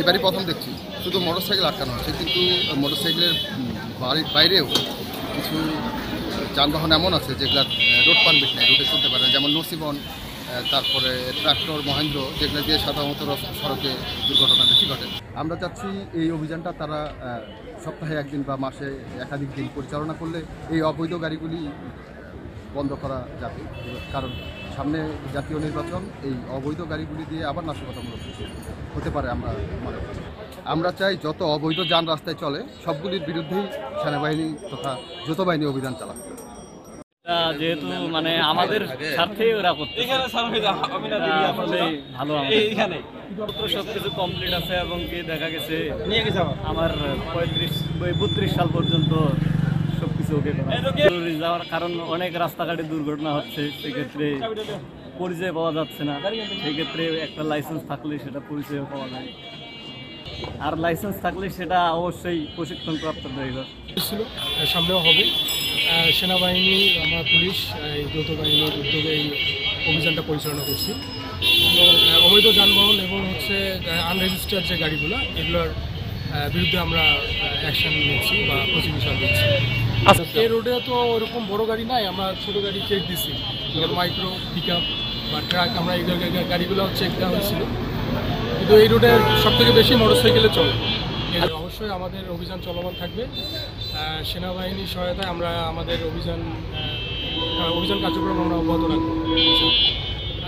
এবারই প্রথম দেখছি শুধু মোটরসাইকেল আটকানো হচ্ছে, কিন্তু মোটরসাইকেলের বাইরেও কিছু যানবাহন এমন আছে যেগুলো রোড পারমিট নেই, রুটে চলতে পারে না, যেমন নসিবন, তারপরে ট্রাক্টর, মহেন্দ্র, যেগুলো দিয়ে সাধারণত সড়কে দুর্ঘটনা বেশি ঘটে। আমরা চাচ্ছি এই অভিযানটা তারা সপ্তাহে একদিন বা মাসে একাধিক দিন পরিচালনা করলে এই অবৈধ গাড়িগুলি বন্ধ করা যাবে। কারণ সামনে জাতীয় নির্বাচন, এই অবৈধ গাড়িগুলি দিয়ে আবার নাশকতামূলক কিছু হতে পারে আমরা মনে করি। আমরা চাই যত অবৈধ যান রাস্তায় চলে সবগুলির বিরুদ্ধেই সেনাবাহিনী তথা যৌথ বাহিনী অভিযান চালাক। যেহেতু মানে আমাদের স্বার্থে ওরা করতে ভালো, সবকিছু কমপ্লিট আছে এবং কি দেখা গেছে আমার 32 সাল পর্যন্ত সবকিছু ওকে জরুরি যাওয়ার কারণ অনেক রাস্তাঘাটে দুর্ঘটনা হচ্ছে, সেক্ষেত্রে পরিচয় পাওয়া যাচ্ছে না। সেক্ষেত্রে একটা লাইসেন্স থাকলে সেটা পরিচয় পাওয়া যায়, আর লাইসেন্স থাকলে সেটা অবশ্যই প্রশিক্ষণপ্রাপ্ত ড্রাইভার ছিল। সামনেও হবে। সেনাবাহিনী, আমার পুলিশ, এই যৌথ বাহিনীর উদ্যোগে এই অভিযানটা পরিচালনা করছি। অবৈধ যানবাহন এবং আনরেজিস্টার্ড যে গাড়িগুলো, এগুলোর বিরুদ্ধে আমরা অ্যাকশন নিচ্ছি বা প্রসিকিউশন দিচ্ছি। এই রোডে তো ওরকম বড় গাড়ি নাই, আমরা ছোটো গাড়ি চেক দিচ্ছি, যেমন মাইক্রো, পিক আপ বা ট্রাক, আমরা এই গাড়িগুলো চেক দেওয়া হয়েছিল। কিন্তু এই রোডে সবথেকে বেশি মোটরসাইকেলে চলে। অবশ্যই আমাদের অভিযান চলমান থাকবে। সেনাবাহিনীর সহায়তায় আমরা আমাদের অভিযান কার্যক্রম আমরা অব্যাহত রাখবো।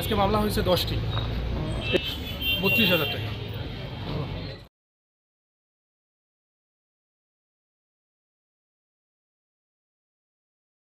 আজকে মামলা হয়েছে 10টি, 32,000 টাকা।